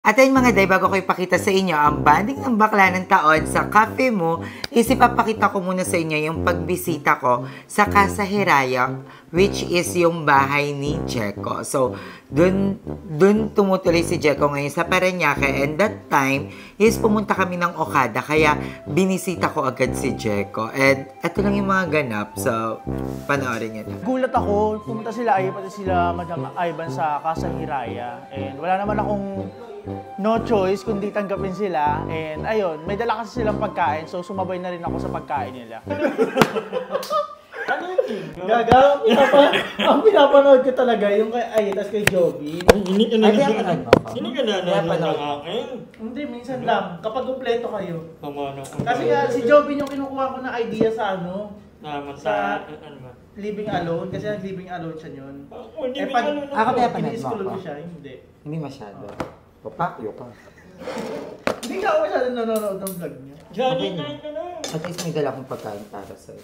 At ayun mga day, bago ko ipakita sa inyo ang banding ng bakla ng taon sa cafe mo, is ipapakita ko muna sa inyo yung pagbisita ko sa Casa Hiraya, which is yung bahay ni Jeko. So, dun tumutuloy si Jeko ngayon sa Parañaque, and that time is pumunta kami ng Okada, kaya binisita ko agad si Jeko. And ito lang yung mga ganap, so panoorin nyo na. Gulat ako, pumunta sila ay pati sila Madam Ivan sa Casa Hiraya, and wala naman akong no choice kundi tanggapin sila. And ayun, may dala kasi silang pagkain, so sumabay na rin ako sa pagkain nila. Ano yun? Gaga, ang pinapanood ko talaga yung kay Ay, tas kay Joby. Hindi ka Ay, kaya panood mo ako? Hindi ka nanonood ng akin. Hindi, minsan lang, kapag kumpleto kayo. Tama na. Kasi si Joby yung kinukuha ko na idea sa ano, sa ano ba? Living Alone, kasi Living Alone siya yun. Ako, hindi pag Ako kaya panood mo ini-scroll ako? ko siya, hindi. Hindi masyado. Papakyo ka. Hindi ka ako masyado nanonood ng vlog niya. Johnny, kain ka na. At least may dala akong pagkain para sa'yo.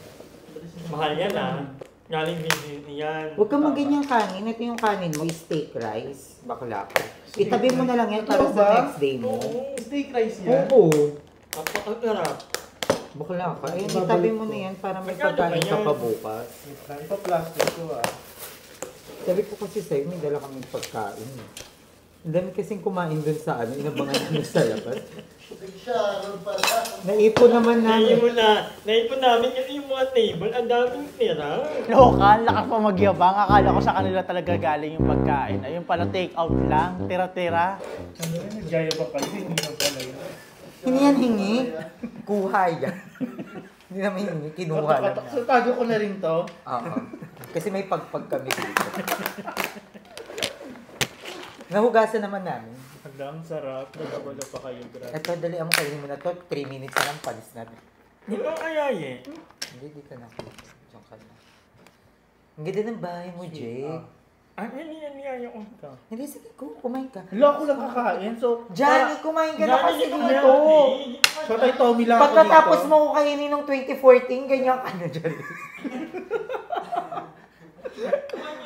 Mahal yan ah. Galing video yan. Huwag kang maganyang kanin. Ito yung kanin mo, steak rice. Bakla ka. Itabi mo na lang yan para sa next day mo. Steak rice yan? Oo. Kapag-arap. Bakla ka. Ayun, itabi mo na yan para may pagkain ka pa bukas. Ipa-plastic ko ah. Sabi ko kasi sa'yo, may dala kami pagkain. Ang dami kasing kumain dun sa ano, inabangan nyo sa labas. Naipon naman namin. Naipon namin kasi yung mga table, ang daming tira. Lokal, lakas pa magyabang. Akala ko sa kanila talaga galing yung pagkain. Ayun pala, take out lang, tira-tira. Ano yun, nagyaya pa pala, hindi lang pala yun. Hindi yan hingi. Kuha yan. Hindi naman hingi, kinuha lang. So, tago ko na rin to. Oo. Kasi may pagpag kami dito. Nahugasan naman namin. Ang sarap, nagabala pa kayo, grabe. Eto, dali mo, kainin mo na to. 3 minutes na lang, palis na. Di ba kaya eh? Hindi, dito na. Diyan ka na. Ang ganda ng bahay mo, Jake. Ano yan niyaya ko ito? Hindi, sige, kumain ka. Wala ko lang kakain, so... Johnny, kumain ka na kasi dito. So, tayo Tommy lang ako dito. Pagkatapos mo ko kainin ng 2014, ganyan ka na, Johnny.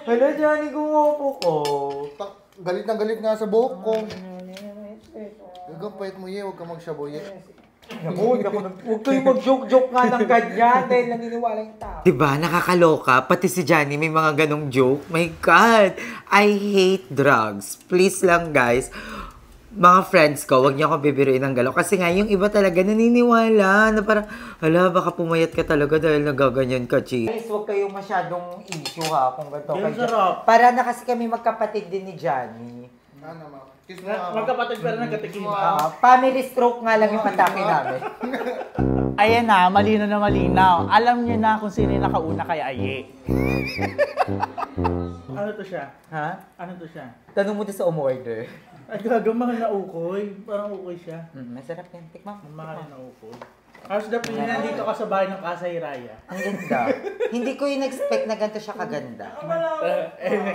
Hala, Johnny, gumupo ko. Galit na galit nga sa buhok ko. Huwag kang pait mo ye, huwag kang magsyaboy ye. Huwag kayong mag-joke-joke nga ng ganyan dahil naniniwala yung tao. Diba, nakakaloka. Pati si Johnny may mga ganong joke. My God, I hate drugs. Please lang guys, mga friends ko, huwag niyo akong bibiruin ng galaw. Kasi nga, yung iba talaga naniniwala na parang, hala, baka pumayat ka talaga dahil nagaganyan ka, Chi. Guys, huwag kayong masyadong issue ha kung ganito. Yung sarap. Para na kasi kami magkapatid din ni Johnny. Ano ma? Kiss mo nga. Magkapatid pero nagkatikima. Family stroke nga lang yung atake namin. Ayan na, malinaw. Alam niyo na kung sino yung nakauna kay Aye. Ano to siya? Ha? Ano to siya? Tanong mo din sa umorder. Ay, gagamahal na ukoy. Parang ukoy siya. Masarap yan. Tikman mo. Mahal na ukoy. How's the feeling nandito ka sa bahay ng Casa Hiraya? Ang ganda. Hindi ko in-expect na ganito siya kaganda.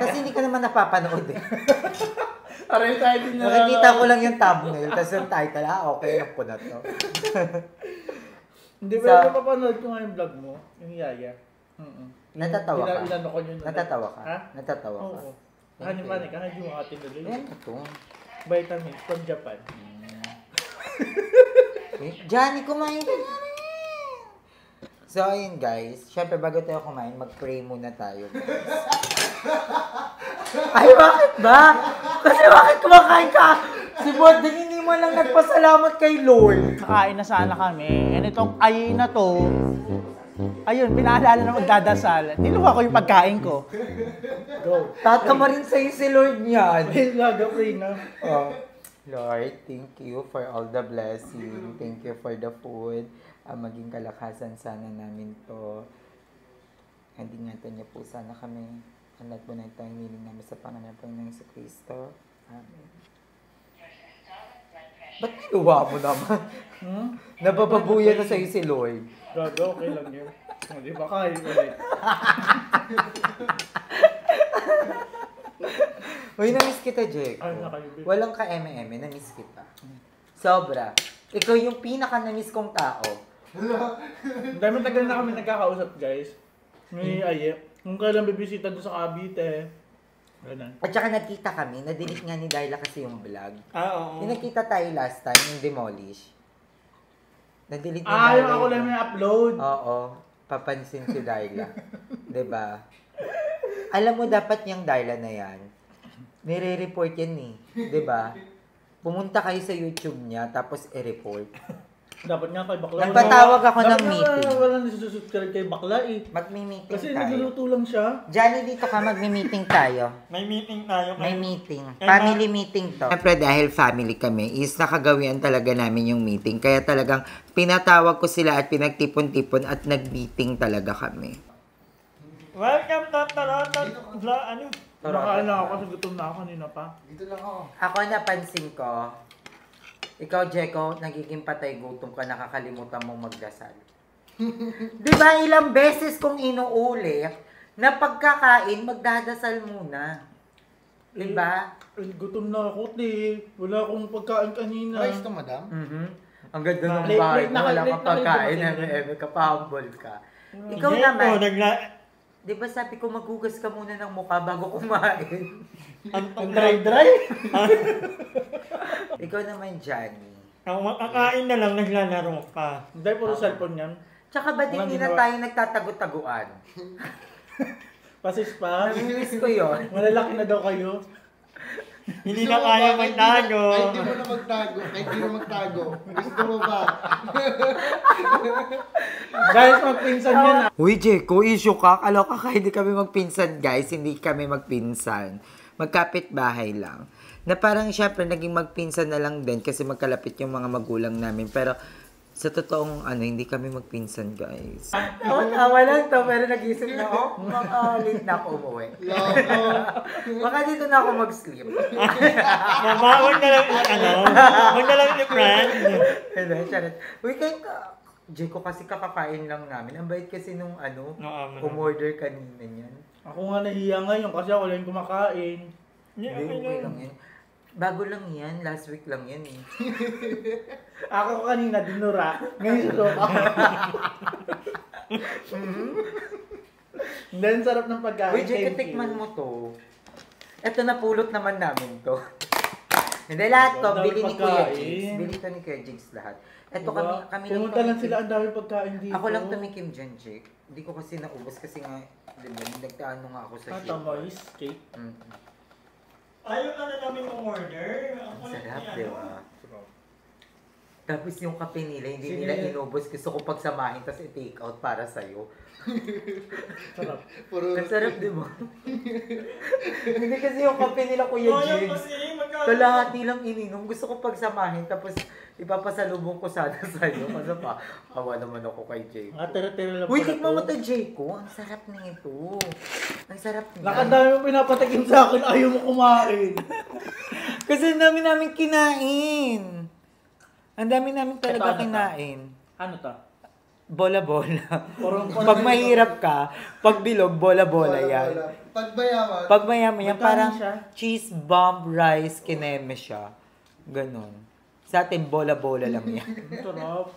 Kasi hindi ko naman napapanood eh. Aray tayo din na. Nakikita ko lang yung thumbnail, tapos yung title, okay lang po na to. Hindi ba napapanood ko nga yung vlog mo? Yung Yaya? Natatawa ka? Inano ko yun. Natatawa ka? Ha? Natatawa ka? Oo. Hani-mani ka, hindi mo atin na Yan ito. Vitamins from Japan. Johnny, kumain ka na rin! So, ayun guys. Siyempre, bago tayo kumain, mag-pray muna tayo, guys. Ay, bakit ba? Kasi bakit kumakain ka? Si Bodin, hindi mo lang nagpasalamat kay Lord. Kakain na sana kami. And itong Aye na to, ayun, pinaalala na magdadasal. Niluha ko yung pagkain ko. Go. Tatama rin sa'yo si Lord niyan. Gagapray na. Oh. Lord, thank you for all the blessing. Thank you for the food. Maging kalakasan sana namin to. Ingatan niyo po sana kami. Ang lahat po na ito ang hiniling namin sa Panginoon Panginoon sa Kristo. Amen. Ba't niluwa mo naman? Nabababuyan na sa'yo si Lord. Gaga, okay lang yun. Di ba kain ulit? Uy, na-miss kita, Jake. Ay, nakayubit. Walang ka-eme-eme, na-miss kita. Sobra. Ikaw yung pinaka-na-miss kong tao. Dahil matagal na kami nagkakausap, guys. May Aye. Kung kailan bibisita doon sa Cavite. Ganun. At saka nagkita kami, na-delete nga ni Darla kasi yung vlog. Oo. Yung nagkita tayo last time, yung Demolish. Na-delete ni Yung ako lang may upload. Oo, papansin si Darla. 'Di ba? Alam mo, dapat yung Darla na yan, nire-report yan eh. 'Di ba? Pumunta kayo sa YouTube niya, tapos i-report. Dapat nga kay bakla. Nagpatawag ako ng meeting. Wala nagsusubscribe kay bakla eh. Magmi-meeting Kasi tayo. nagluluto lang siya. Johnny, dito ka, magmi-meeting tayo. May meeting tayo. May meeting. Family meeting to. Siyempre, dahil family kami, is nakagawian talaga namin yung meeting. Kaya talagang pinatawag ko sila at pinagtipon-tipon at nag-meeting talaga kami. Welcome to Toronto. Ano? Kumakain lang ako kasi gutom na ako kanina pa. Dito lang ako. Ako napansin ko, ikaw, Jeko, nagiging patay gutom ka, nakakalimutan mong magdasal. Di ba ilang beses kong inuulit na pagkakain, magdadasal muna. Di ba? Gutom na ako, te. Wala akong pagkain kanina. Rice to, madam? Ang ganda ng Late, bahay late mo, na- wala late kang na- pagkain, late na- eme ka, pa-humble ka. Ikaw Jeko, naman, di ba sabi ko maghugas ka muna ng mukha bago kumain? Ang dry-dry. Ikaw naman, Johnny. Ang makakain na lang, naglalaro ka. Hindi, puro cellphone yan. Tsaka ba't Walang hindi na ginawa. tayo nagtatago-taguan? Pasis pa. Namimiss ko yun. Malalaki na daw kayo. Hindi Gusto na mo kaya ba? magtago. Kahit di mo na magtago. Kahit di mo magtago. Gusto mo ba? Guys, magpinsan yan ah. Uy, Jeko, issue ka. Kaloka ka, hindi kami magpinsan, guys. Hindi kami magpinsan. Magkapit bahay lang. Na parang syempre naging magpinsan na lang din kasi magkalapit yung mga magulang namin. Pero sa totoong hindi kami magpinsan, guys. Tawa lang to, pero nag-isip na, late na ako umuwi. Loko. Baka dito na ako mag-sleep. Mamawag na lang wag na lang ni friend. Hindi, charot. Uy, Jeko, kasi kakakain lang namin. Ang bait kasi nung umorder kanina niyan. Ako nga nahiya ngayon kasi ako lang kumakain. Hindi, okay lang yan. Bago lang yan. Last week lang yan eh. Ako kanina dinura. Ngayon sulo ako. Then sarap ng pagkain. Uy, Jeko, Thank you. tikman mo to. Ito, napulot naman namin to. Hindi, lahat to. Ang Bili daming ni Kuya pagkain. Jigs. Bili to ni Kuya Jigs lahat. Ito Diba? kami Pumunta lang sila, ang daming pagkain dito. Ako lang tumikim dyan, Jake. Hindi ko kasi naubos kasi nga, diba, nagtaano nga ako sa shit. Tamoys, cake. Ayaw ka na namin umorder. Ang sarap, diba? Tapos yung kape nila, hindi Sige. nila inubos. Gusto ko pagsamahin, tapos i-take out para sa'yo. Sarap. Puro Ang sarap, di ba? Hindi kasi yung kape nila, Kuya Ayaw Jigs. kasi, magkano. Kalahati lang ininom. Gusto ko pagsamahin, tapos ipapasalubong ko sana sa'yo. Kasi pa, awa naman ako kay Jake. Tira-tira lang Uy, pala tikman mo to. to, Jake. Ang sarap na ito. Ang sarap na. Nakadami mo pinapatikim sa akin, ayaw mo kumain. Kasi ang dami namin kinain. Ang dami namin talaga Ito, ano kinain. Ano to? Bola-bola. Parang- Pag mahirap ka, pag bilog, bola-bola yan. Pagbayaman. Pag mayaman yan, Magkano parang siya? cheese bomb rice kineme siya. Ganon. Sa atin, bola-bola lang yan. Ang sarap.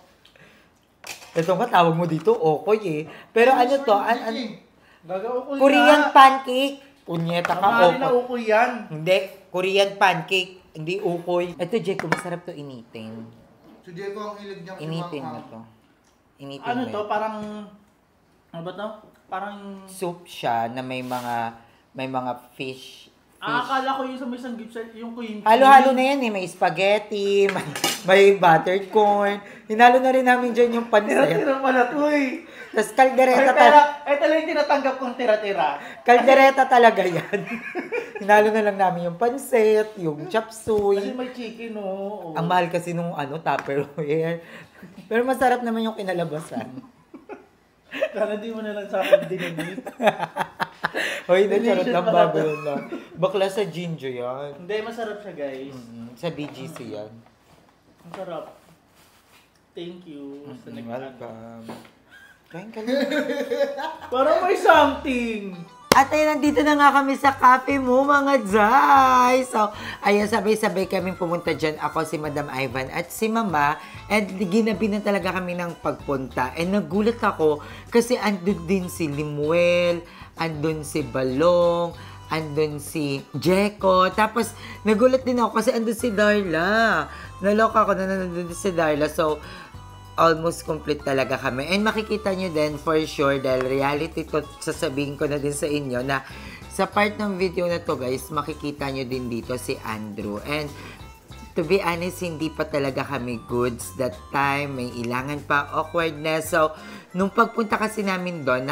Ito nga, tawag mo dito, okoy eh. Pero ano to, Gagawin ko Korean pancake. Punyeta ka, Kamari na okoy. ukoy yan. Hindi, Korean pancake. Hindi ukoy. Ito, Jeko, masarap to initin. Si Diego ang hilig niyang Initin mo imanghang. to. Initin Ano mo to? yan. Parang... Ano ba to? Parang... Soup siya na may mga fish. Akala ko yung sa may sanggip yung queen. Halo-halo na yan eh. May spaghetti, may buttered corn. Hinalo na rin namin dyan yung pansaya. Tira-tira pala to eh. Tapos kaldereta, Ito lang yung tinatanggap kong tira-tira. kaldereta talaga yan. Hinalo na lang namin yung pansit, yung chop Kasi suey. may chicken oh. Ang mahal kasi nung Tupperware. Pero masarap naman yung kinalabasan. Sana di mo na lang sa akin dinamit. Hoy, charot Delicious lang pala bago to. yun lang. Bakla sa Jinjo yan. Hindi, masarap siya guys. Sa BGC yan. Ang sarap. Thank you. Sa Welcome. Kain ka lang. Parang may something. At ayun, nandito na nga kami sa cafe mo, mga Jai. So, ayun, sabay-sabay kami pumunta dyan. Ako, si Madam Ivan at si Mama. And ginabi na talaga kami ng pagpunta. And nagulat ako kasi andun din si Limuel, andun si Balong, andun si Jeko. Tapos, nagulat din ako kasi andun si Darla. Naloka ako na nandun si Darla. So, almost complete talaga kami. And makikita nyo din for sure dahil reality ko, sasabihin ko na din sa inyo na sa part ng video na to guys, makikita nyo din dito si Andrew. And to be honest, hindi pa talaga kami goods that time. May ilangan pa, awkwardness. So, nung pagpunta kasi namin doon,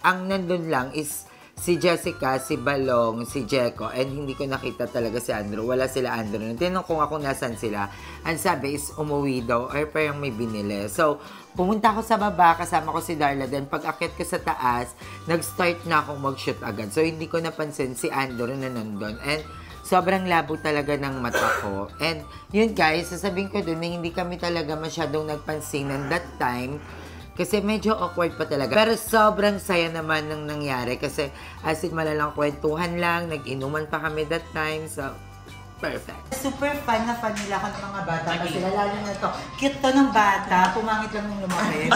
ang nandun lang is si Jessica, si Balong, si Jeko, and hindi ko nakita talaga si Andrew. Wala sila Andrew. Tinanong kung ako nasan sila. Ang sabi is umuwi daw or parang may binili. So, pumunta ako sa baba, kasama ko si Darla. Then pag akit ko sa taas, nag-start na akong mag-shoot agad. So, hindi ko napansin si Andrew na nandun. And sobrang labo talaga ng mata ko. And yun guys, sasabihin ko dun na hindi kami talaga masyadong nagpansin ng that time. Kasi medyo awkward pa talaga. Pero sobrang saya naman ng nangyari. Kasi as in malalang kwentuhan lang. Nag-inuman pa kami that time. So, perfect. Super fun na fan nila ako ng mga bata. Kasi lalo na to. Cute to ng bata. Pumangit lang nung lumaki.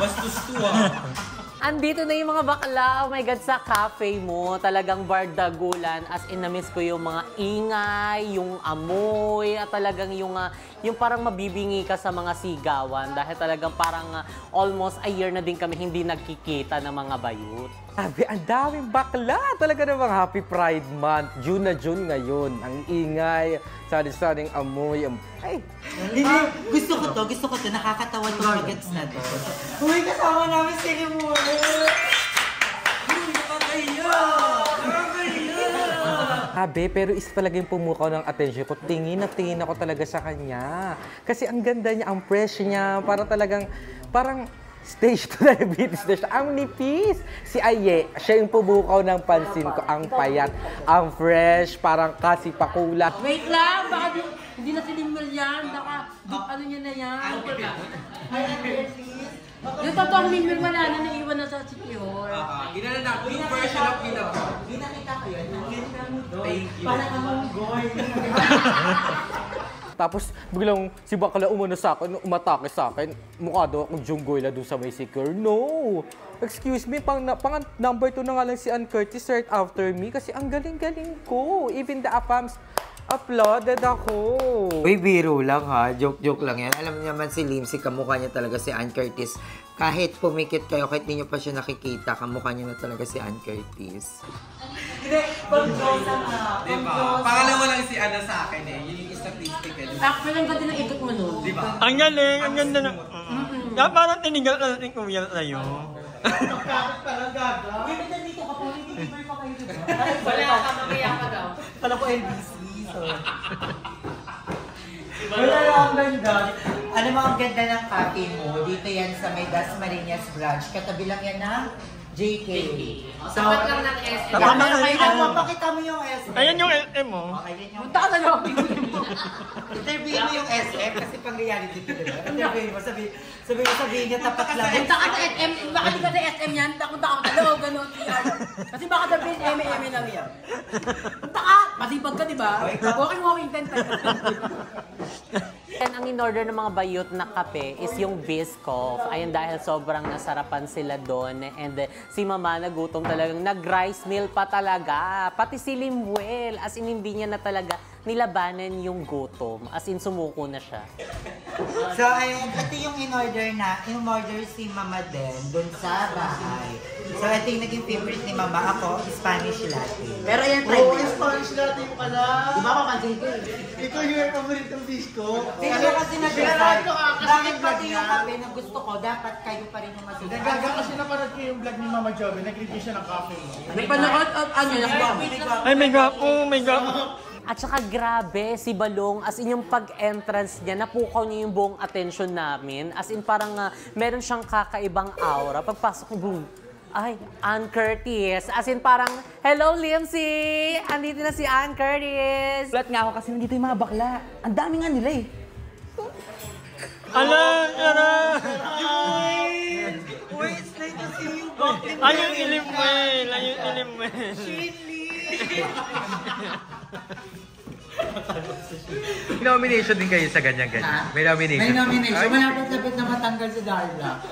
Bastos to Andito na yung mga bakla, oh my God, sa cafe mo. Talagang bardagulan. As in, na-miss ko yung mga ingay, yung amoy, at talagang yung parang mabibingi ka sa mga sigawan. Dahil talagang parang almost a year na din kami hindi nagkikita ng mga bayut. Sabi, ang daming bakla. Talaga namang Happy Pride Month. June na June ngayon. Ang ingay, sari-saring amoy. Ay! Gusto ko to. Nakakatawa to. Gets na to. Uy, kasama namin si Rimone. Sabi, pero isa talaga yung pumukaw ng attention ko. Tingin na tingin ako talaga sa kanya. Kasi ang ganda niya, ang fresh niya. Parang stage 2 diabetes na siya. Ang nipis. Si Aye, siya yung pumukaw ng pansin ko. Ang payat, ang fresh, parang kasi pakulat. Wait lang, baka hindi na sinimil yan. Baka, ano niya na yan. Yung totoong mimil wala na, naiwan na sa City Hall. Ginananak, yung version of Ginagawa. Ginakita ko yun. Thank you. Parang amanggoy. Tapos biglang si Bakla umano sa akin, umatake sa akin. Mukha daw akong Junggoyla doon sa may secure. No! Excuse me, pang number 2 na nga lang si Ann Curtis right after me kasi ang galing-galing ko. Even the APAMs applauded ako. Uy, biro lang ha. Joke-joke lang yan. Alam niyo naman si Limsy, kamukha niya talaga si Ann Curtis. Kahit pumikit kayo, kahit di niyo pa siya nakikita, kamukha niya na talaga si Ann Curtis. Hindi, pag-josa nga. Diba? Pangalawa lang si Ana sa akin eh. Yun yung statistic eh. Actually, ang ganda ng ikot mo nun. Diba? Ang galing, ang ganda na. Kaya parang tinigal na natin kuya tayo. Uy, ba't nandito ka po? Hindi pa kayo dito. Wala ka, mamaya ka daw. Pala ko NBC. Wala lang ang ganda. Alam mo, ang ganda ng cafe mo. Dito yan sa may Dasmariñas branch. Katabi lang yan ng JK. So, Tapat lang ng SM. Tapat lang ng SM. Pakita mo yung SM. Ayan yung SM mo. Ayan yung... Punta ka na lang. Interviewin mo yung SM kasi pang reality ko, diba? Interviewin mo, sabihin niya tapat lang. Punta ka sa SM. Baka di ka sa SM yan. Punta ka sa loob, gano'n. Kasi baka sabihin, eme lang yan. Punta ka. Masipag ka, diba? Walking tent. And ang in-order ng mga bayot na kape is yung Biscoff. Ayun, dahil sobrang nasarapan sila doon. And si Mama nagutom talagang nag-rice meal pa talaga. Pati si Limuel. As in, hindi niya na talaga nilabanan yung gutom. As in, sumuko na siya. So, ayun, ito yung in-order si Mama din doon sa bahay. So, ito yung naging favorite ni Mama. Ako, Spanish latte. Pero yan, try mo yan. Spanish latte mo ka na. Di ba mapansin ko? Ito yung paboritong disco. Hindi kasi nag-decide. Bakit pati yung kape na gusto ko, dapat kayo pa rin yung masusunod. Nagaga kasi napanood ko yung vlog ni Mama Joby. Nag-review siya ng cafe mo. May panood at ano, Ay, may gapo, may gapo. At saka grabe, si Balong, as in yung pag-entrance niya, napukaw niya yung buong attention namin. As in parang meron siyang kakaibang aura. Pagpasok ko, boom. Ay, Ann Curtis. As in parang, hello, Limsy! Andito na si Ann Curtis! Ulat nga ako kasi nandito yung mga bakla. Ang dami nga nila eh. Ala, ara! Wait, it's nice to see you. Ayun, Ilimwel! Ayun, Ilimwel! May nomination din kayo sa ganyan-ganyan. May nomination. May nomination. Malapit-lapit na matanggal si Darla.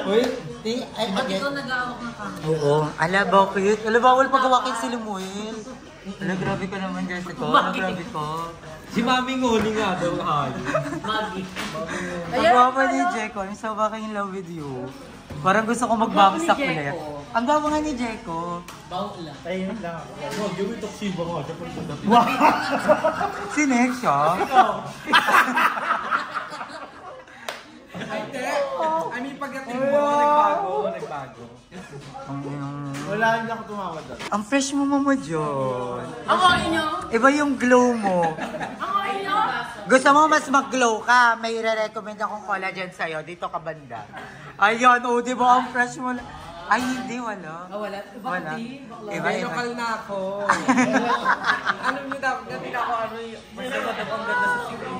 Uy, Ay, Ba't ikaw nag-aawak ng camera? Oo. Ala, bakit? Ala, bawal pagawakin si Lumuel. Ala, grabe ka naman, Jessica. Ala, grabe ka. Si Mami Ngoli nga daw, hayo. Magi. Ang gwapo ni Jeko. I'm so fucking in love with you. Parang gusto ko magbaksak ulit. Ang gwapo nga ni Jeko. Bawo lang. Tahimik lang ako. Huwag yung itoksibo ko. Dapat ko dapat. Wow! Si Nick siya? I mean, pagdating mo, nagbago. Wala, hindi ako tumawa doon. Ang fresh mo, Mama John. Ang okay nyo? Iba yung glow mo. Ang okay nyo? Gusto mo mas mag-glow ka, may i-recommend akong collagen sa'yo. Dito ka banda. Ayan, oh, di ba ang fresh mo? Ay, hindi, wala. Wala. Wala. Iba, Ay, iba. lokal na ako. Alam niyo dapat, dati na ako mas ang ganda sa city.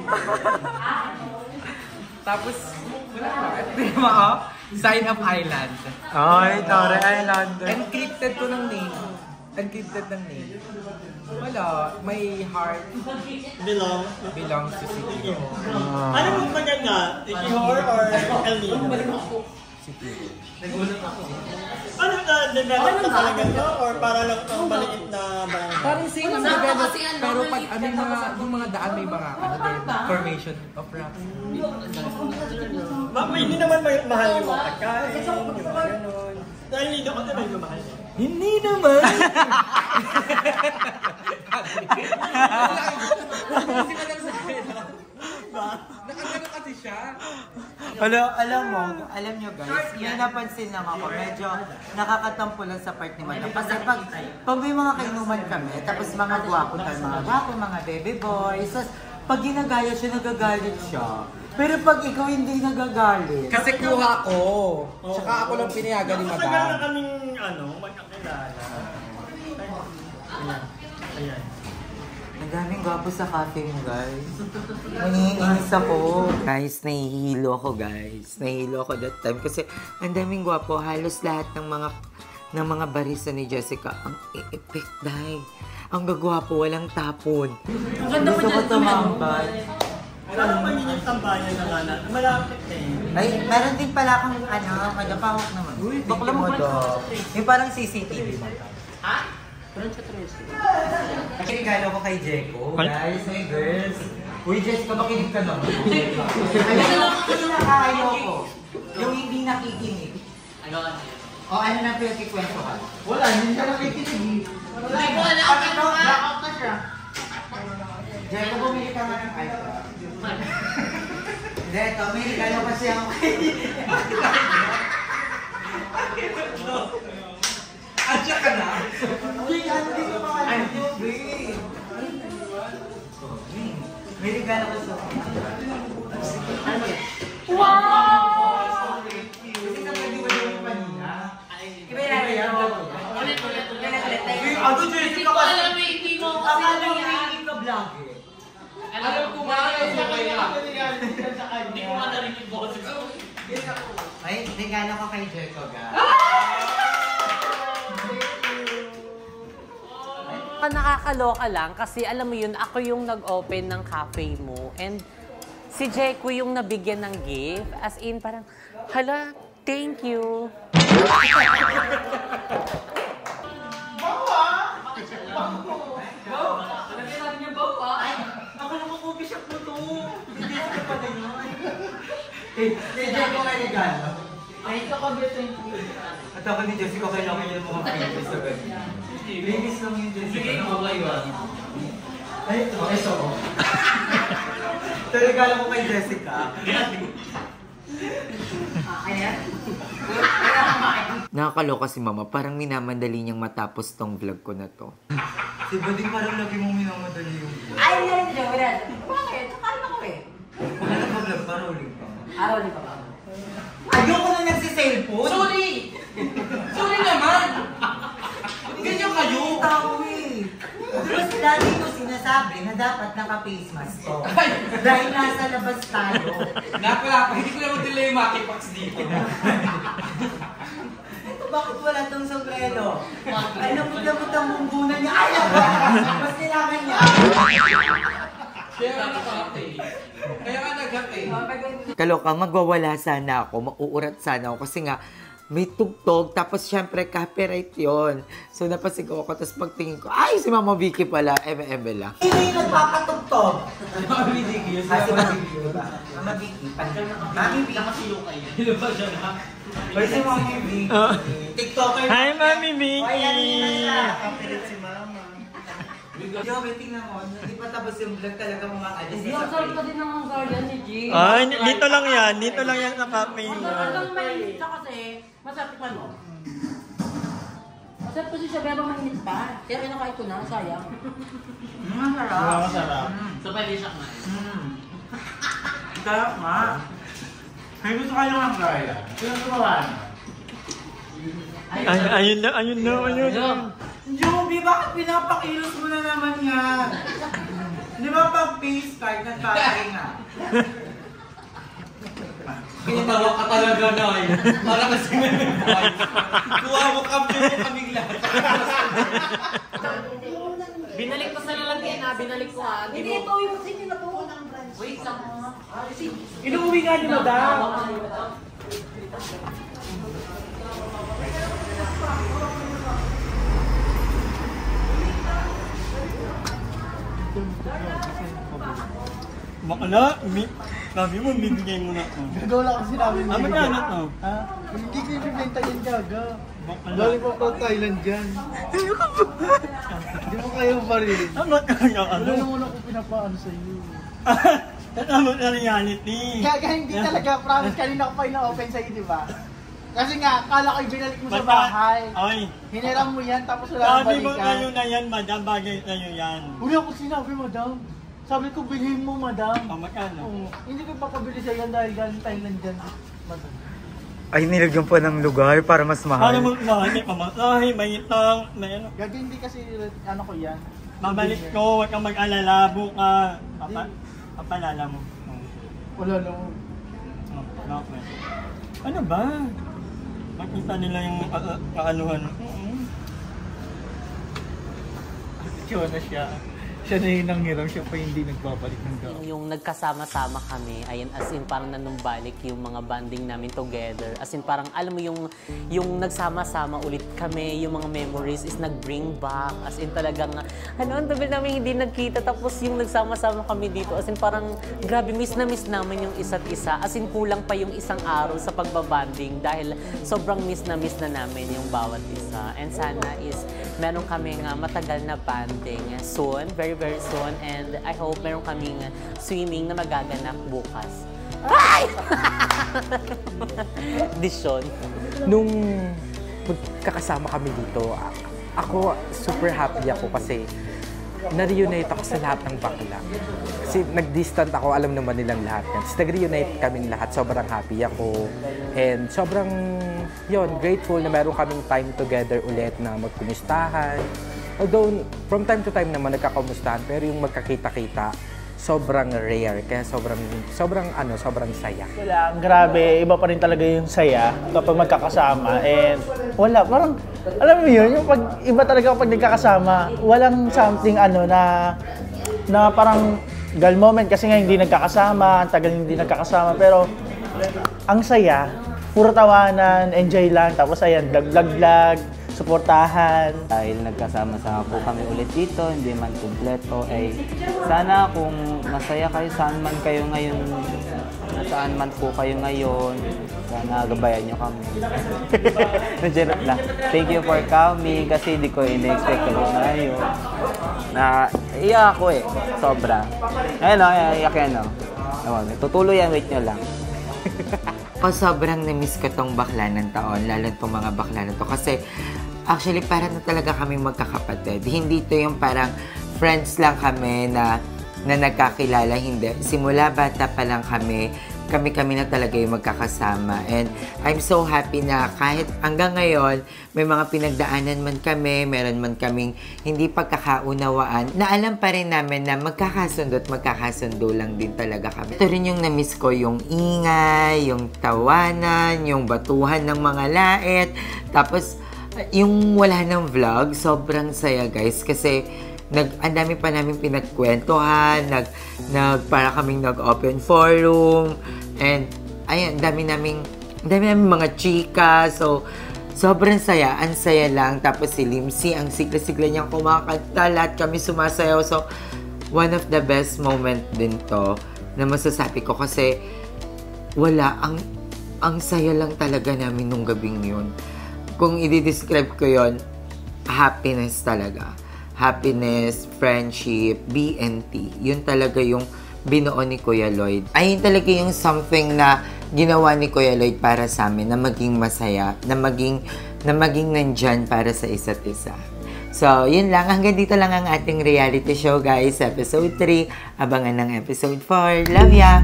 Tapos, wala pa. Di ba, oh? Sign of Island. Ay, Tore Island. Encrypted ko ng name. Encrypted ng name. Wala. My heart belongs to city. Ano mo maganda? Ikihor or El Nino? Ano na, develop ka talaga to? Or para lang ang maliit na barangay? Parang same ang develop, pero pag yung mga daan may mga formation of rocks. Hindi naman mahal yung mga pagkain, yung mga ganun. Dahil hindi ako naman yung mahal. Hindi naman! Nakagano kasi siya. Alam nyo guys, yung napansin lang ako, medyo nakakatampo lang sa part ni Madam. Kasi pag may mga kainuman kami, tapos mga gwapo tayo, mga baby boys, tapos pag ginagaya siya, nagagalit siya. Pero pag ikaw hindi nagagalit. Kasi kuha ko. Tsaka ako lang pinayagan ni Matagal na Madam. kaming magkakilala. Ayan. Ang daming gwapo sa cafe mo, guys. Nangiinis ako. Guys, nahihilo ako, guys. Nahihilo ako that time. Kasi ang daming gwapo. Halos lahat ng mga barista ni Jessica. Ang i-effect, dahil. Ang gagwapo, walang tapon. Ang ganda mo Gusto ko dyan. tumambay. Parang magiging tambayan na nga na. Malapit eh. Ay, meron din pala akong madapawak naman. Uy, bakla mo daw. Yung parang CCTV mo. Ha? Actually, galo ko kay Jeko. Guys, hey girls. Uy, Jessica, makinig ka naman. Alam mo, pinakaayaw ko. Yung hindi nakikinig. Ano? O ano na pinagkikwento ka? Wala, hindi siya nakikinig. Hindi ko alam. Ano nga? Blackout na siya. Jeko, bumili ka nga ng iPhone. Hindi, ito, may regalo kasi ako kay Adya ka na? Hindi, ano din yung mga ano, babe. May regalo kasi ako. Wow! Kasi napwede ba yung kanina? Iba yan. Ulit. Ano, Jessica? Hindi ko alam eh. Hindi mo ako Akala kasi mo yan. hindi ka vlog eh. Alam ko nga, Hindi ko nga narinig yung boses ko. Ay, regalo ko kay Jeko, guys. Nakakaloka lang kasi alam mo yun, ako yung nag-open ng cafe mo and si Jeko yung nabigyan ng gift. As in, parang, hala, thank you. Si Jeko may regalo. At ako ni Jessica, kailangan niya ng mga freebies na ganyan. Freebies lang yung Jessica. Ay, okay, so. Ito regalo ko kay Jessica. Nakakaloka si Mama. Parang minamandali niyang matapos tong vlog ko na to. Si Bading parang lagi mong minamadali yung vlog. Ay, yan, Joel. Bakit? Kala ko eh. Ano ba vlog? Paroling pa. Araw ni Papa. Ayoko na nagsi-cellphone! Sorry! Sorry naman! Ganyan kayo! Tao eh! Tapos lagi ko sinasabi na dapat naka-face mask ko. Dahil nasa labas tayo. Napala pa, hindi ko naman nila yung makipax dito. Bakit wala tong sombrero? Ay, naput-naput ang bumbunan niya. Ay, mas kailangan niya. Kaya nga nakate. Kaya nga naghate. Kaloka, magwawala sana ako, mauurat sana ako kasi nga may tugtog, tapos syempre copyright yon. So napasigaw ako, tapos pagtingin ko, ay, si Mama Vicky pala, eme-eme lang. Sino yung nagpapatugtog? Mama Vicky yun. Mama Vicky ba? Mama Vicky. Mami Vicky. Nakasilo kayo. Hilo ba siya na? Pwede si Mami Vicky. TikToker. Hi, Mami Vicky! Ay, ano yun na? Copyright si Mama. Yo, tingnan mo, hindi pa tapos yung vlog talaga mga alis Hindi, ang sarap pa din ng Hungarian ni G. Ay, dito lang yan. Dito lang yan sa cafe mo. Masarap lang mainit siya kasi, masarap pa no. Masarap kasi siya, pero mainit pa. Kaya kinakain ko na, sayang. Masarap. Masarap. So, pwede siya na. Sarap nga. May gusto kayo ng Hungarian. Sino gumawa? Ayun na. Joby, bakit pinapakilos mo na naman yan? Di ba pag face card, nagkakain nga? Pinatawa ka talaga na eh. Para kasi may voice. Kuha mo kampiyon mo kaming lahat. Binalik ko sa lalagyan na, binalik ko ha. Hindi, ito yung sige na to. Wait lang. Inuuwi nga ni Madam. Bakla, sabi mo, bibigay mo na ito. Gagawa lang kasi namin. Ah, magkano to? Ha? Hindi ko ibibenta yan, gaga. Bakla. Galing pa pa Thailand dyan. Hindi mo kayo pa rin. Ah, magkano? Wala naman ako pinapaano sa iyo. Tama na reality. Gaga, hindi talaga. Promise, kanina ko pa ina-open sa'yo, di ba? Kasi nga, kala ko ibinalik mo sa Basta- bahay. Ay, Hiniram mo yan, tapos wala kang sabi mo balikan. kayo na yan, madam, bagay sa'yo yan. Wala ako sinabi, madam. Sabi ko, bilhin mo, madam. Ah, magkano? Oo. Hindi ko papabili sa'yo yan dahil galing Thailand dyan, madam. Ay, nilagyan pa ng lugar para mas Para mahal. mo may pamasahe, may itang, may ano. Gaga, hindi kasi ano ko yan. Babalik ko, huwag kang mag-alala, buka. Papalala mo. Wala lang. Okay. Ano ba? Makita nila yung kaanuhan. Siya na siya. Siya na yung nanghiram, siya pa hindi nagbabalik ng gawa. Yung nagkasama-sama kami, ayun, as in parang nanumbalik yung mga bonding namin together. As in parang, alam mo yung nagsama-sama ulit kami, yung mga memories is nag-bring back. As in talagang, ano, ang tabi namin hindi nagkita. Tapos yung nagsama-sama kami dito, as in parang, grabe, miss na miss namin yung isa't isa. As in kulang pa yung isang araw sa pagbabanding dahil sobrang miss na namin yung bawat isa. And sana is, meron kami nga matagal na banding soon, very very soon, and I hope meron kaming swimming na magaganap bukas. Ay! Dishon. Nung magkakasama kami dito, ako super happy ako kasi na-reunite ako sa lahat ng bakla. Kasi nag-distant ako, alam naman nilang lahat yan. Kasi nag-reunite kaming lahat, sobrang happy ako. And sobrang, grateful na meron kaming time together ulit na magkumustahan. Although, from time to time naman nagkakamustahan, pero yung magkakita-kita, sobrang rare. Kaya sobrang saya. Wala, grabe. Iba pa rin talaga yung saya kapag magkakasama. And wala, parang, alam mo yun, yung iba talaga kapag nagkakasama, walang something na parang dull moment kasi nga hindi nagkakasama, ang tagal hindi nagkakasama. Pero ang saya, puro tawanan, enjoy lang. Tapos ayan, vlog, suportahan. Dahil nagkasama-sama po kami ulit dito, hindi man kumpleto, sana kung masaya kayo saan man kayo ngayon, saan man po kayo ngayon, sana gabayan nyo kami. Najerot lang. Thank you for coming kasi di ko in-expect ko na yun. Iyak ako sobra. Ayun iyak yan tutuloy yan, wait nyo lang. Sobrang na-miss ko tong bakla ng taon, lalo tong mga bakla na to. Kasi actually parang na talaga kaming magkakapatid. Hindi to yung parang friends lang kami na nagkakilala. Hindi. Simula bata pa lang kami na talaga yung magkakasama. And I'm so happy na kahit hanggang ngayon, may mga pinagdaanan man kami, meron man kaming hindi pagkakaunawaan, na alam pa rin namin na magkakasundo at magkakasundo lang din talaga kami. Ito rin yung na-miss ko, yung ingay, yung tawanan, yung batuhan ng mga lait, tapos yung wala ng vlog, sobrang saya guys, kasi ang dami pa namin pinagkwentuhan, para kaming nag-open forum, and ayun, dami naming dami namin mga chika. So, sobrang saya. Ang saya lang. Tapos si Limsi, ang sigla-sigla niyang kumakanta. Lahat kami sumasayaw. So, one of the best moment din to na masasabi ko kasi wala. Ang saya lang talaga namin nung gabing yun. Kung i-describe ko yon, happiness talaga. Happiness, friendship, BNT. Yun talaga yung binuo ni Kuya Lloyd. Ayun talaga yung something na ginawa ni Kuya Lloyd para sa amin, na maging masaya, na maging nandyan para sa isa't isa. So, yun lang. Hanggang dito lang ang ating reality show, guys. Episode 3. Abangan ng episode 4. Love ya!